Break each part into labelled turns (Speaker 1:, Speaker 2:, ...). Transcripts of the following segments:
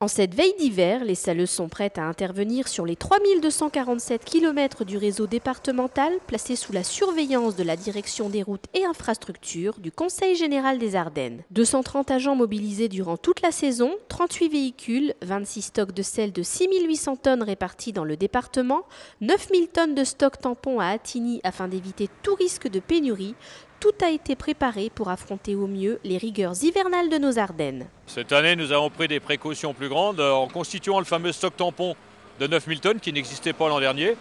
Speaker 1: En cette veille d'hiver, les saleuses sont prêtes à intervenir sur les 3247 km du réseau départemental placé sous la surveillance de la Direction des routes et infrastructures du Conseil général des Ardennes. 230 agents mobilisés durant toute la saison, 38 véhicules, 26 stocks de sel de 6800 tonnes répartis dans le département, 9000 tonnes de stock tampons à Attigny afin d'éviter tout risque de pénurie. Tout a été préparé pour affronter au mieux les rigueurs hivernales de nos Ardennes.
Speaker 2: Cette année, nous avons pris des précautions plus grandes en constituant le fameux stock tampon de 9000 tonnes qui n'existait pas l'an dernier,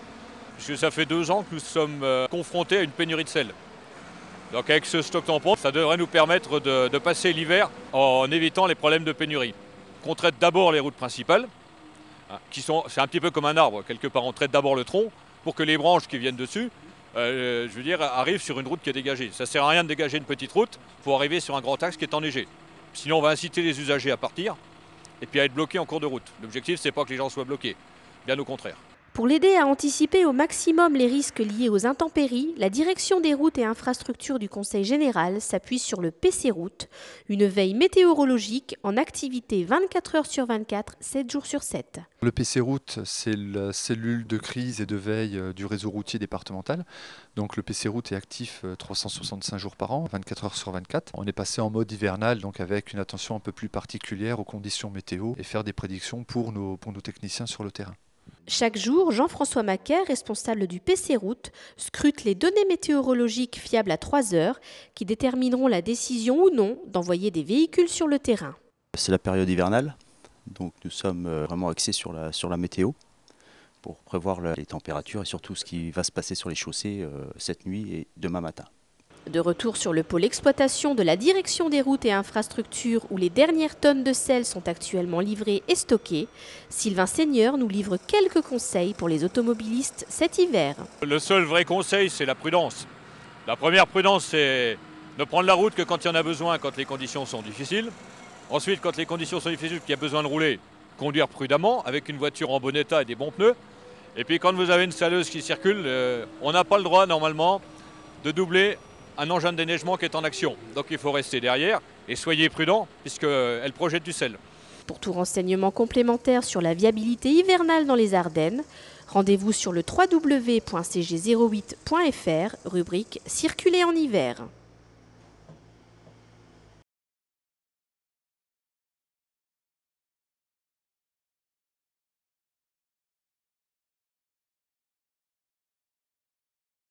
Speaker 2: puisque ça fait 2 ans que nous sommes confrontés à une pénurie de sel. Donc avec ce stock tampon, ça devrait nous permettre de passer l'hiver en évitant les problèmes de pénurie. On traite d'abord les routes principales, c'est un petit peu comme un arbre, quelque part on traite d'abord le tronc pour que les branches qui viennent dessus arrivent sur une route qui est dégagée. Ça ne sert à rien de dégager une petite route pour arriver sur un grand axe qui est enneigé. Sinon, on va inciter les usagers à partir et puis à être bloqués en cours de route. L'objectif, c'est pas que les gens soient bloqués, bien au contraire.
Speaker 1: Pour l'aider à anticiper au maximum les risques liés aux intempéries, la Direction des routes et infrastructures du Conseil général s'appuie sur le PC Route, une veille météorologique en activité 24 heures sur 24, 7 jours sur 7.
Speaker 3: Le PC Route, c'est la cellule de crise et de veille du réseau routier départemental. Donc le PC Route est actif 365 jours par an, 24 heures sur 24. On est passé en mode hivernal, donc avec une attention un peu plus particulière aux conditions météo et faire des prédictions pour nos techniciens sur le terrain.
Speaker 1: Chaque jour, Jean-François Macaire, responsable du PC Route, scrute les données météorologiques fiables à 3 heures qui détermineront la décision ou non d'envoyer des véhicules sur le terrain.
Speaker 4: C'est la période hivernale, donc nous sommes vraiment axés sur la météo pour prévoir les températures et surtout ce qui va se passer sur les chaussées cette nuit et demain matin.
Speaker 1: De retour sur le pôle exploitation de la Direction des routes et infrastructures où les dernières tonnes de sel sont actuellement livrées et stockées, Sylvain Seigneur nous livre quelques conseils pour les automobilistes cet hiver.
Speaker 2: Le seul vrai conseil, c'est la prudence. La première prudence, c'est ne prendre la route que quand il y en a besoin, quand les conditions sont difficiles. Ensuite, quand les conditions sont difficiles, qu'il y a besoin de rouler, conduire prudemment avec une voiture en bon état et des bons pneus. Et puis quand vous avez une saleuse qui circule, on n'a pas le droit normalement de doubler un engin de déneigement qui est en action. Donc il faut rester derrière et soyez prudents puisqu'elle projette du sel.
Speaker 1: Pour tout renseignement complémentaire sur la viabilité hivernale dans les Ardennes, rendez-vous sur le www.cg08.fr, rubrique Circuler en hiver.